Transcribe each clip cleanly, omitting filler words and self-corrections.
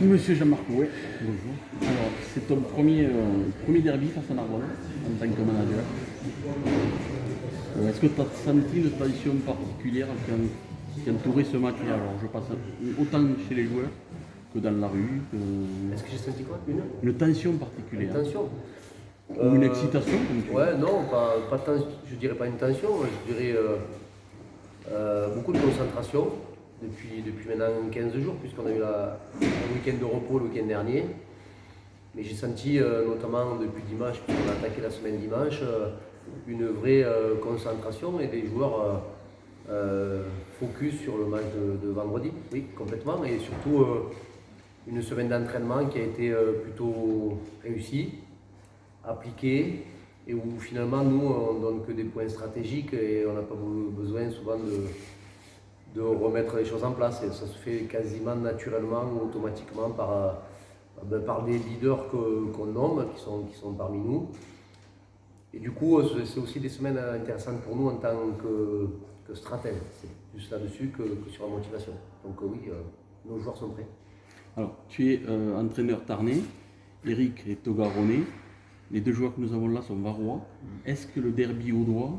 Monsieur Jean-Marc, oui. Bonjour. Alors, c'est ton premier derby face à Narbonne en tant que manager. Est-ce que tu as senti une tension particulière qui entourait ce match-là? Alors, je passe autant chez les joueurs que dans la rue, Est-ce que j'ai senti quoi? une tension Une particulière. tension? Ou une excitation, comme tu veux. Ouais, non, pas je dirais pas une tension, je dirais beaucoup de concentration depuis maintenant 15 jours, puisqu'on a eu un week-end de repos le week-end dernier. Mais j'ai senti, notamment depuis dimanche, puisqu'on a attaqué la semaine dimanche, une vraie concentration et des joueurs focus sur le match de vendredi, oui, complètement. Et surtout, une semaine d'entraînement qui a été plutôt réussie, appliquée, et où finalement, nous, on donne que des points stratégiques et on n'a pas besoin souvent de remettre les choses en place. Et ça se fait quasiment naturellement ou automatiquement par des leaders qu'on nomme, qui sont parmi nous. Et du coup, c'est aussi des semaines intéressantes pour nous en tant que stratège. C'est plus là-dessus que sur la motivation. Donc oui, nos joueurs sont prêts. Alors, tu es entraîneur tarnais, Eric est Togaronnais. Les deux joueurs que nous avons là sont varois. Est-ce que le derby audois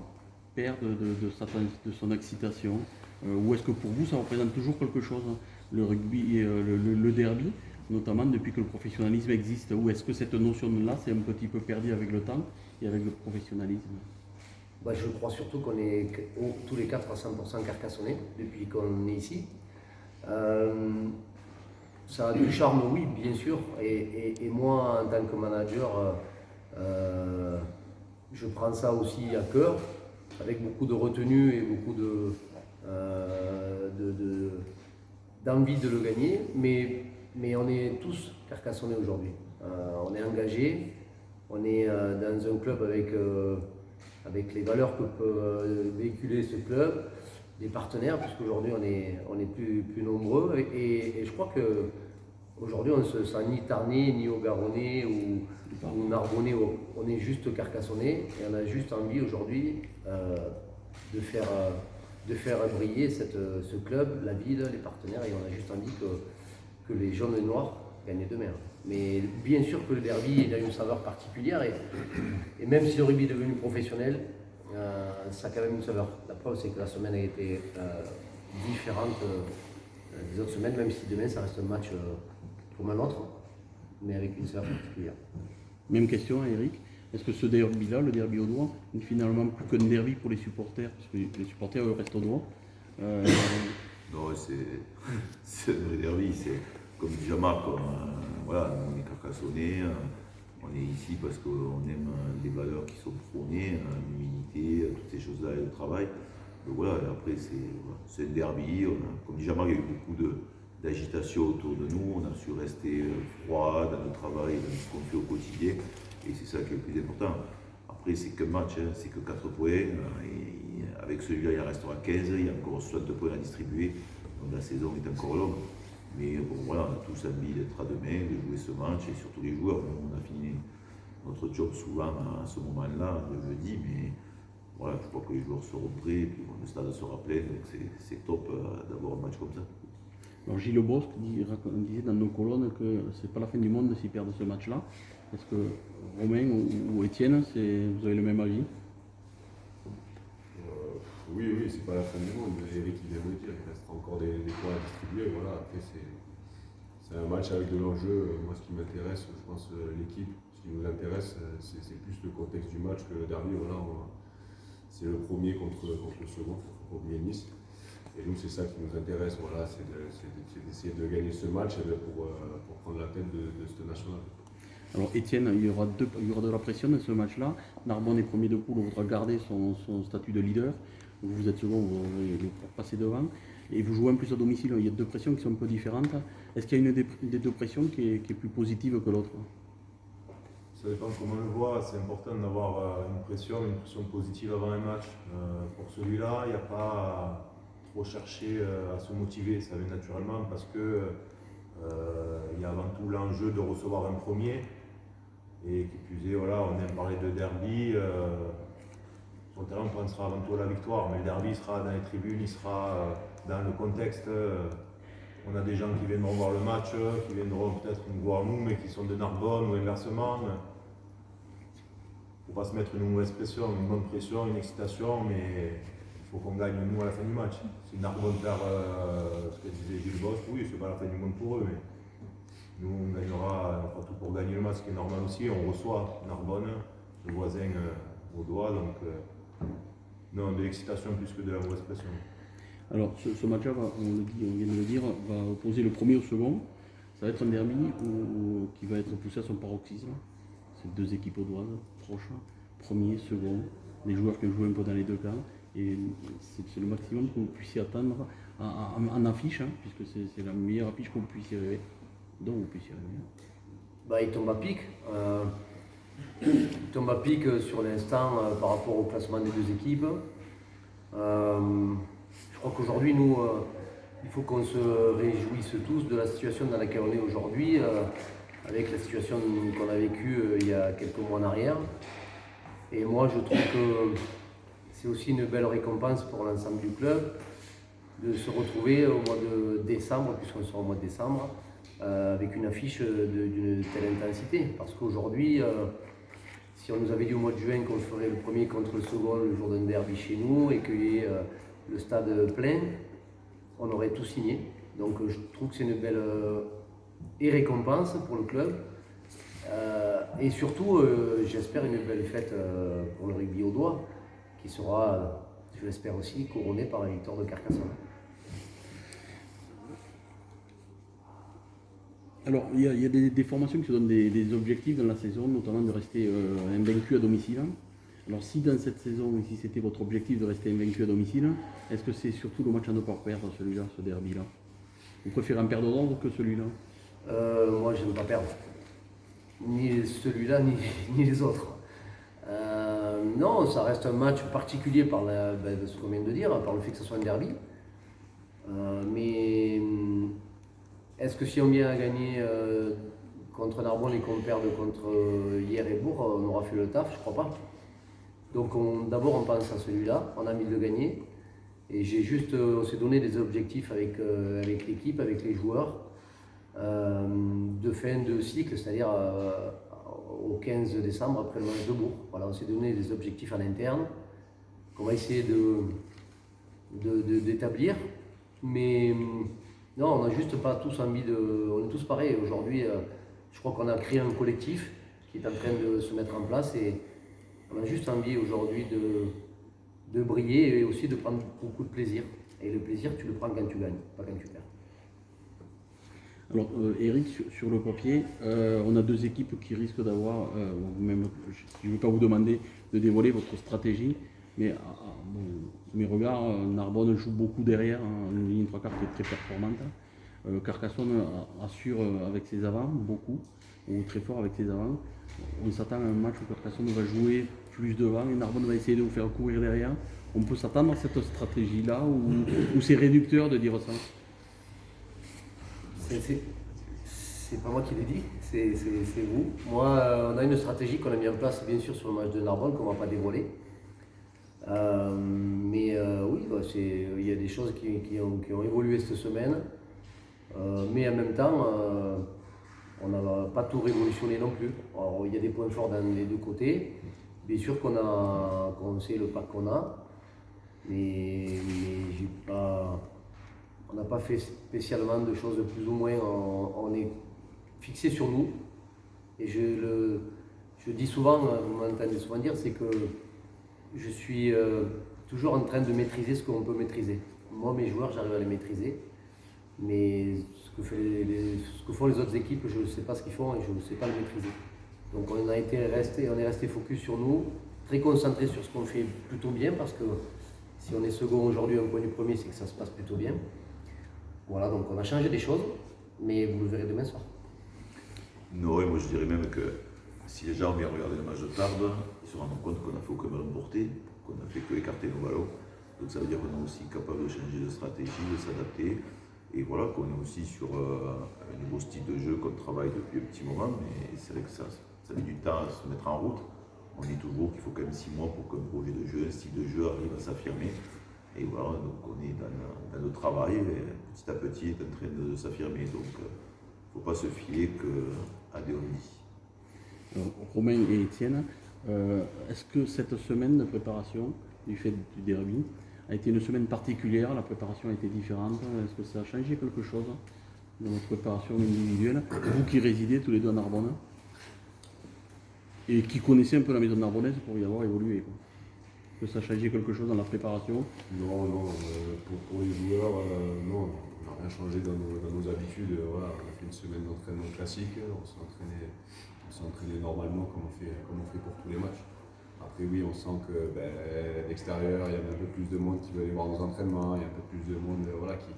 perd de son excitation ou est-ce que pour vous ça représente toujours quelque chose, le rugby et le derby, notamment depuis que le professionnalisme existe? Ou est-ce que cette notion-là s'est un petit peu perdue avec le temps et avec le professionnalisme? Bah, je crois surtout qu'on est tous les quatre à 100% carcassonnés depuis qu'on est ici. Ça a du charme, oui, bien sûr. Et moi, en tant que manager, je prends ça aussi à cœur, avec beaucoup de retenue et beaucoup d'envie de le gagner. Mais on est tous carcassonnés aujourd'hui. On est engagés, on est dans un club avec les valeurs que peut véhiculer ce club, des partenaires, puisqu'aujourd'hui on est plus nombreux. Et je crois qu'aujourd'hui on ne se sent ni Tarnais, ni Augaronnais ou Narbonnais, on est juste Carcassonnais et on a juste envie aujourd'hui de faire briller ce club, la ville, les partenaires, et on a juste envie que les jaunes et noirs gagnent demain. Mais bien sûr que le derby il a une saveur particulière et même si le rugby est devenu professionnel, ça a quand même une saveur. La preuve c'est que la semaine a été différente des autres semaines, même si demain ça reste un match comme un autre, mais avec une saveur particulière. Même question à Eric. Est-ce que ce derby-là, le derby audois, n'est finalement plus qu'un derby pour les supporters? Parce que les supporters, eux, restent audois. Non, c'est un vrai derby. C'est comme dit Jean-Marc, voilà, on est carcassonnais, on est ici parce qu'on aime les valeurs qui sont prônées, l'humilité, toutes ces choses-là et le travail. Donc voilà, et après c'est un derby. Comme dit Jean-Marc, il y a eu beaucoup d'agitation autour de nous. On a su rester froid dans le travail, dans ce qu'on fait au quotidien. Et c'est ça qui est le plus important. Après, c'est qu'un match, c'est que 4 points. Et avec celui-là, il en restera 15. Il y a encore 62 points à distribuer. Donc la saison est encore longue. Mais bon, voilà, on a tous envie d'être à demain, de jouer ce match. Et surtout les joueurs. On a fini notre job souvent à ce moment-là, le jeudi. Mais voilà, je crois que les joueurs seront prêts. Et puis bon, le stade sera plein. Donc c'est top d'avoir un match comme ça. Alors Gilles Bosque disait dans nos colonnes que c'est pas la fin du monde s'ils perdent ce match-là. Est-ce que Romain ou Étienne, vous avez le même avis? Oui, c'est pas la fin du monde. Eric il vient de le dire, il restera encore des points à distribuer. Voilà. Après c'est un match avec de l'enjeu. Moi ce qui m'intéresse, je pense l'équipe, ce qui nous intéresse, c'est plus le contexte du match que le derby. Voilà, c'est le premier contre le second, il faut pas oublier Nice. Et nous, c'est ça qui nous intéresse, voilà, c'est d'essayer de gagner ce match pour prendre la tête de cette nationale. Alors Étienne, il y aura de la pression dans ce match-là. Narbonne est premier de poule, on voudra garder son statut de leader. Vous êtes second, vous allez le passer devant. Et vous jouez en plus à domicile, il y a deux pressions qui sont un peu différentes. Est-ce qu'il y a une des deux pressions qui est plus positive que l'autre? Ça dépend comment on le voit. C'est important d'avoir une pression positive avant un match. Pour celui-là, il n'y a pas trop chercher à se motiver, ça vient naturellement parce que il y a avant tout l'enjeu de recevoir un premier et qui plus est, voilà, on aime parler de derby. Sur le terrain, on pensera avant tout à la victoire, mais le derby sera dans les tribunes, il sera dans le contexte On a des gens qui viendront voir le match, qui viendront peut-être nous voir nous, mais qui sont de Narbonne ou inversement. Il ne faut pas se mettre une mauvaise pression, une bonne pression, une excitation, mais il faut qu'on gagne nous à la fin du match. Si Narbonne perd ce que disait Gilles Boss, oui, c'est pas la fin du monde pour eux, mais nous on gagnera, on fera tout pour gagner le match, ce qui est normal aussi. On reçoit Narbonne, le voisin au doigt, donc non, de l'excitation plus que de la mauvaise pression. Alors ce match-là, on vient de le dire, va opposer le premier au second. Ça va être un derby qui va être poussé à son paroxysme. C'est deux équipes audoises proches, premier, second, des joueurs qui ont joué un peu dans les deux cas. Et c'est le maximum que vous puissiez attendre en affiche, hein, puisque c'est la meilleure affiche qu'on puisse rêver. Donc vous puissiez rêver. Bah, il tombe à pic. Il tombe à pic sur l'instant par rapport au classement des deux équipes. Je crois qu'aujourd'hui, nous, il faut qu'on se réjouisse tous de la situation dans laquelle on est aujourd'hui, avec la situation qu'on a vécue il y a quelques mois en arrière. Et moi, je trouve que c'est aussi une belle récompense pour l'ensemble du club de se retrouver au mois de décembre, puisqu'on sera au mois de décembre, avec une affiche d'une telle intensité. Parce qu'aujourd'hui, si on nous avait dit au mois de juin qu'on ferait le premier contre le second le jour d'un derby chez nous et qu'il y ait le stade plein, on aurait tout signé. Donc je trouve que c'est une belle récompense pour le club. Et surtout, j'espère une belle fête pour le rugby audois, qui sera, je l'espère aussi, couronnée par la victoire de Carcassonne. Alors, il y a des formations qui se donnent des objectifs dans la saison, notamment de rester invaincu à domicile. Alors, si dans cette saison, si c'était votre objectif de rester invaincu à domicile, est-ce que c'est surtout le match à ne pas perdre, celui-là, ce derby-là? Vous préférez en perdre d'autres que celui-là? Moi, je n'aime pas perdre. Ni celui-là, ni les autres. Non, ça reste un match particulier par ce qu'on vient de dire, par le fait que ce soit un derby. Mais est-ce que si on vient à gagner contre Narbonne et qu'on perde contre hier et Bourg, on aura fait le taf? Je crois pas. Donc d'abord on pense à celui-là, on a envie de le gagner. Et on s'est donné des objectifs avec l'équipe, avec les joueurs, de fin de cycle, c'est-à-dire au 15 décembre après le match de Bourg. Voilà, on s'est donné des objectifs en interne qu'on va essayer d'établir. Mais non, on n'a juste pas tous envie on est tous pareils. Aujourd'hui, je crois qu'on a créé un collectif qui est en train de se mettre en place et on a juste envie aujourd'hui de briller et aussi de prendre beaucoup de plaisir. Et le plaisir, tu le prends quand tu gagnes, pas quand tu perds. Alors, Eric, sur le papier, on a deux équipes qui risquent d'avoir, même, je ne vais pas vous demander de dévoiler votre stratégie, mais mes regards, Narbonne joue beaucoup derrière, hein, une ligne 3/4 qui est très performante. Carcassonne assure avec ses avants, beaucoup, ou très fort avec ses avants. On s'attend à un match où Carcassonne va jouer plus devant et Narbonne va essayer de vous faire courir derrière. On peut s'attendre à cette stratégie-là ou c'est réducteur de dire ça? C'est pas moi qui l'ai dit, c'est vous. Moi, on a une stratégie qu'on a mis en place bien sûr sur le match de Narbonne qu'on ne va pas dévoiler. Oui, il y a des choses qui ont évolué cette semaine. Mais en même temps, on n'a pas tout révolutionné non plus. Alors, il y a des points forts dans les deux côtés. Bien sûr qu'on sait le pack qu'on a, mais on n'a pas fait spécialement de choses plus ou moins. On est fixé sur nous. Et je dis souvent, vous m'entendez souvent dire, c'est que je suis toujours en train de maîtriser ce qu'on peut maîtriser. Moi, mes joueurs, j'arrive à les maîtriser. Mais ce que font les autres équipes, je ne sais pas ce qu'ils font et je ne sais pas le maîtriser. Donc on est resté focus sur nous, très concentré sur ce qu'on fait plutôt bien, parce que si on est second aujourd'hui, un point du premier, c'est que ça se passe plutôt bien. Voilà, donc on a changé des choses, mais vous le verrez demain soir. Non, et moi je dirais même que si les gens viennent regarder le match de Tarbes, ils se rendent compte qu'on n'a fait aucun ballon porté, qu'on n'a fait que écarter nos ballons. Donc ça veut dire qu'on est aussi capable de changer de stratégie, de s'adapter. Et voilà, qu'on est aussi sur un nouveau style de jeu qu'on travaille depuis un petit moment, mais c'est vrai que ça met du temps à se mettre en route. On dit toujours qu'il faut quand même 6 mois pour qu'un projet de jeu, un style de jeu arrive à s'affirmer. Et voilà, donc on est dans le travail, et petit à petit est en train de s'affirmer. Donc il ne faut pas se fier qu'à des on-dit. Romain et Étienne, est-ce que cette semaine de préparation du fait du derby a été une semaine particulière? La préparation a été différente? Est-ce que ça a changé quelque chose dans votre préparation individuelle? Vous qui résidez tous les deux à Narbonne et qui connaissez un peu la maison narbonnaise pour y avoir évolué, quoi. Est-ce que ça a changé quelque chose dans la préparation? Non, pour les joueurs, non, on n'a rien changé dans nos habitudes. Voilà, on a fait une semaine d'entraînement classique, on s'est entraîné normalement comme on fait pour tous les matchs. Après oui, on sent que l'extérieur, il y a un peu plus de monde qui veut aller voir nos entraînements, il y a un peu plus de monde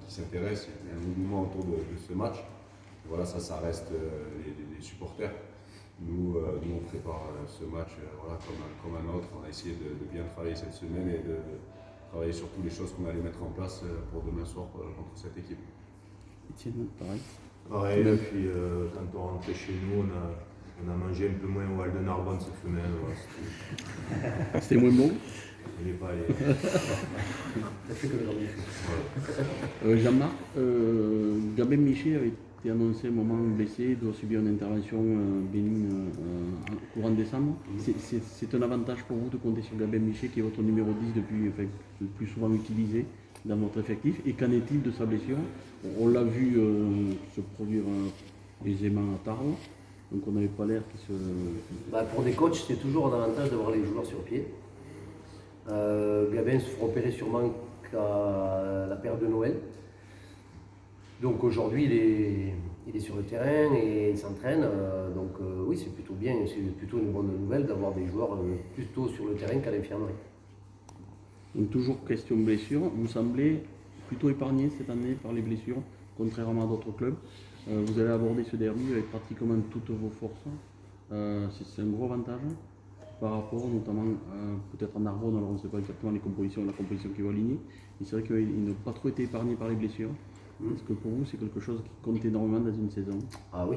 qui s'intéresse, il y a un mouvement autour de ce match. Et voilà, ça reste les supporters. Nous, on prépare ce match comme un autre. On a essayé de bien travailler cette semaine et de travailler sur toutes les choses qu'on allait mettre en place pour demain soir contre cette équipe. Étienne, pareil. Pareil, et puis quand on rentrait chez nous, on a mangé un peu moins au Val de Narbonne cette semaine. Voilà, C'était moins bon? on n'est pas allé. Ça fait que le dernier. Jean-Marc, Gabin Miché avait été annoncé un moment blessé, doit subir une intervention bénigne courant décembre. C'est un avantage pour vous de compter sur Gabin Miché, qui est votre numéro 10 depuis, le plus souvent utilisé dans votre effectif. Et qu'en est-il de sa blessure? On l'a vu se produire aisément à Tarbes, donc on n'avait pas l'air qu'il se... Pour des coachs, c'est toujours un avantage d'avoir les joueurs sur pied. Gabin se fera opérer sûrement qu'à la période de Noël. Donc aujourd'hui, il est sur le terrain et il s'entraîne. Oui, c'est plutôt bien, c'est plutôt une bonne nouvelle d'avoir des joueurs plutôt sur le terrain qu'à l'infirmerie. Donc toujours question blessure, vous semblez plutôt épargné cette année par les blessures, contrairement à d'autres clubs. Vous allez aborder ce derby avec pratiquement toutes vos forces. C'est un gros avantage par rapport notamment peut-être à Narbonne, alors on ne sait pas exactement la composition qui va aligner. Mais c'est vrai qu'ils n'ont pas trop été épargnés par les blessures. Est-ce que pour vous c'est quelque chose qui compte énormément dans une saison? Ah oui,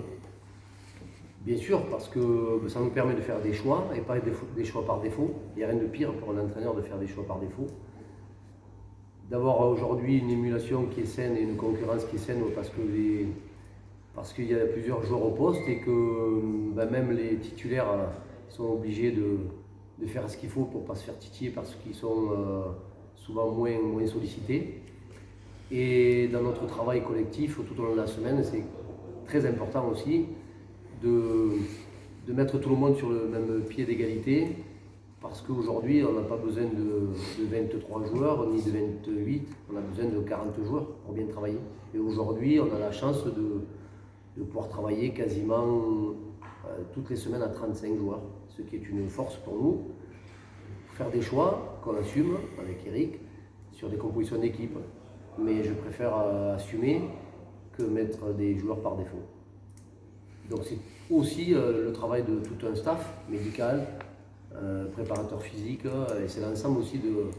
bien sûr, parce que ça nous permet de faire des choix et pas des choix par défaut. Il n'y a rien de pire pour un entraîneur de faire des choix par défaut. D'avoir aujourd'hui une émulation qui est saine et une concurrence qui est saine parce qu'il y a plusieurs joueurs au poste et que même les titulaires sont obligés de faire ce qu'il faut pour ne pas se faire titiller parce qu'ils sont souvent moins sollicités. Et dans notre travail collectif tout au long de la semaine, c'est très important aussi de mettre tout le monde sur le même pied d'égalité, parce qu'aujourd'hui on n'a pas besoin de 23 joueurs ni de 28, on a besoin de 40 joueurs pour bien travailler. Et aujourd'hui on a la chance de pouvoir travailler quasiment toutes les semaines à 35 joueurs, ce qui est une force pour nous, pour faire des choix qu'on assume avec Eric sur des compositions d'équipe. Mais je préfère assumer que mettre des joueurs par défaut. Donc c'est aussi le travail de tout un staff médical, préparateur physique, et c'est l'ensemble aussi de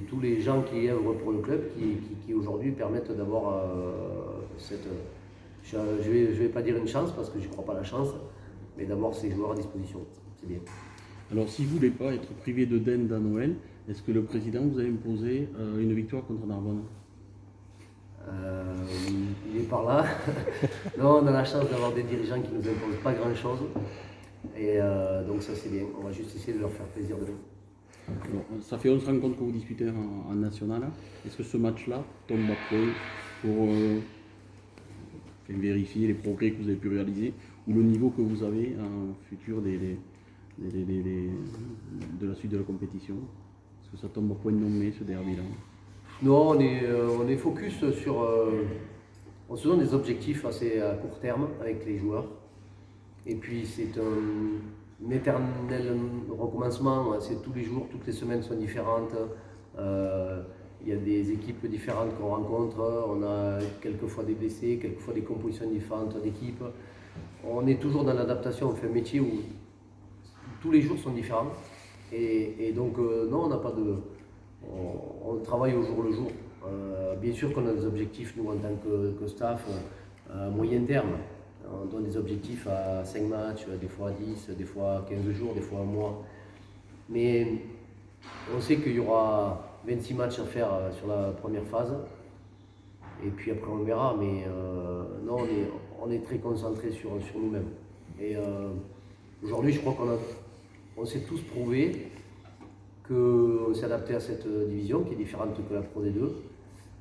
tous les gens qui œuvrent pour le club qui aujourd'hui permettent d'avoir cette... Je ne vais pas dire une chance parce que je ne crois pas à la chance, mais d'avoir ces joueurs à disposition, c'est bien. Alors si vous ne voulez pas être privé de dinde à Noël, est-ce que le président vous a imposé une victoire contre Narbonne? Il est par là. Non, on a la chance d'avoir des dirigeants qui ne nous imposent pas grand-chose. Et donc ça c'est bien, on va juste essayer de leur faire plaisir demain. Alors, ça fait 11 rencontres que vous disputez en national. Est-ce que ce match-là tombe à point pour vérifier les progrès que vous avez pu réaliser ou le niveau que vous avez en futur de la suite de la compétition? Est-ce que ça tombe au point de nommer ce derby-là? Non, on est focus sur... on se donne des objectifs assez à court terme avec les joueurs. Et puis c'est un éternel recommencement, c'est tous les jours, toutes les semaines sont différentes. Il y a des équipes différentes qu'on rencontre, on a quelquefois des blessés, quelquefois des compositions différentes d'équipes. On est toujours dans l'adaptation, on fait un métier où tous les jours sont différents. Et donc, non, on n'a pas de... On travaille au jour le jour. Bien sûr qu'on a des objectifs, nous, en tant que staff, à moyen terme. On donne des objectifs à 5 matchs, des fois à 10, des fois à 15 jours, des fois à un mois. Mais on sait qu'il y aura 26 matchs à faire sur la première phase. Et puis après on verra, mais non, on est très concentré sur nous-mêmes. Et aujourd'hui, je crois qu'on s'est tous prouvé qu'on s'est adapté à cette division qui est différente que la Pro D2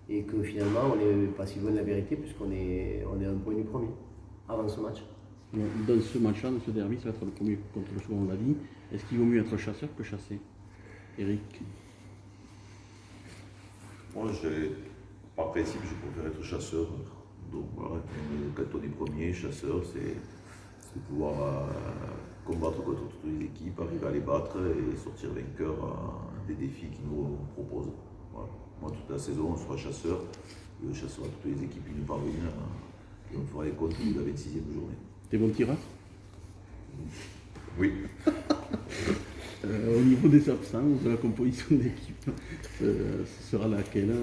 et que finalement on n'est pas si loin de la vérité puisqu'on est à un point du premier avant ce match. Dans ce match-là, dans ce derby, ça va être le premier contre le second, on l'a dit. Est-ce qu'il vaut mieux être chasseur que chasser? Eric? Moi, par principe, je préfère être chasseur. Donc voilà, quand on est premier, chasseur, c'est pouvoir combattre contre toutes les équipes, arriver à les battre et sortir vainqueur des défis qu'ils nous proposent. Voilà. Moi, toute la saison, on sera chasseur. Le chasseur à toutes les équipes qui nous parviennent et on fera les comptes de la 26e journée. T'es bon tireur? Oui. Au niveau des absents, de la composition d'équipe, ce sera laquelle?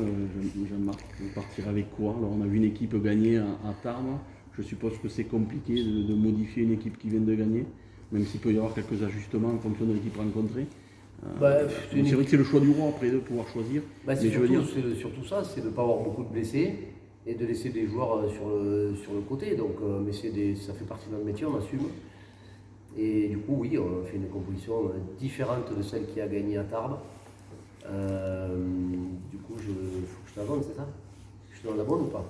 Jean-Marc, vous partirez avec quoi? Alors, on a vu une équipe gagner à Tarbes. Je suppose que c'est compliqué de modifier une équipe qui vient de gagner, même s'il peut y avoir quelques ajustements en fonction de l'équipe rencontrée. C'est vrai que c'est le choix du roi après de pouvoir choisir. C'est surtout ça, c'est de ne pas avoir beaucoup de blessés et de laisser des joueurs sur le côté. Donc, mais ça fait partie de notre métier, on assume. Et du coup, oui, on fait une composition différente de celle qui a gagné à Tarbes. Du coup, il faut que je te la donne, c'est ça? Je te donne la bonne ou pas?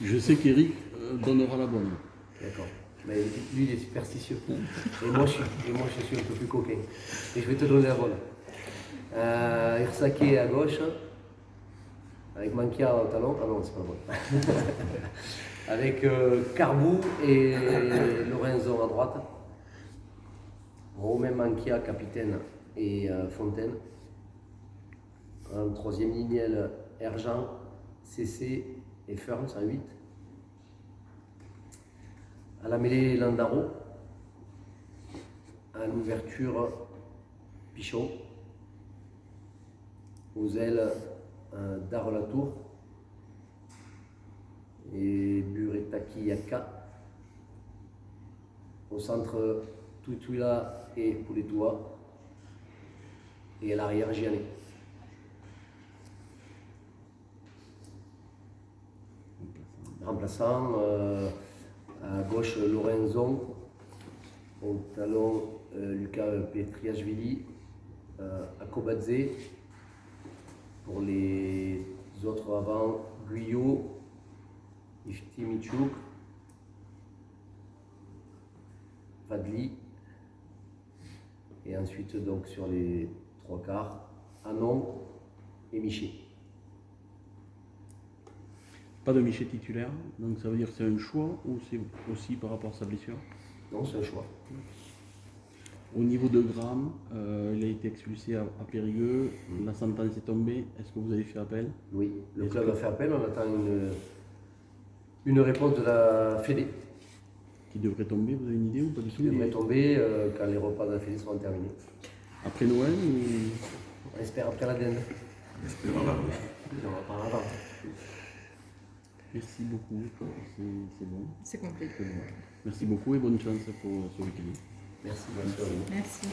Je sais qu'Eric donnera la bonne. D'accord. Mais lui, il est superstitieux. Et moi, je suis un peu plus coquin. Et je vais te donner la bonne. Irsake à gauche, avec Mankia au talon. Ah non, c'est pas la bonne. Avec Carbou et Lorenzo à droite. Romain Mankia, capitaine, et Fontaine. En troisième ligne, Erjan, CC et Ferns à 8. À la mêlée, Landaro. À l'ouverture, Pichot. Aux ailes, Darlatour. Et Buretaki Yaka. Au centre, Tuituila et Pouletoua. Et à l'arrière, Gianni. Remplaçant, à gauche, Lorenzo. Au talon, Lucas Petriashvili. Akobadze. Pour les autres avant, Guyot. Ifti Michouk, Fadli, et ensuite donc sur les trois quarts, Anon et Miché. Pas de Miché titulaire, donc ça veut dire que c'est un choix ou c'est aussi par rapport à sa blessure? Non, c'est un choix. Au niveau de Gram, il a été expulsé à Périgueux, la sentence est tombée, est-ce que vous avez fait appel? Oui, le club a fait appel, on attend une réponse de la Fédé. Qui devrait tomber, vous avez une idée ou pas du tout? Qui devrait tomber quand les repas de la Fédé seront terminés. Après Noël ou... On espère après la dinde. On espère là, oui. On va pas avant. Merci beaucoup, c'est bon. C'est complet. Merci beaucoup et bonne chance pour ce week-end. Merci. Merci.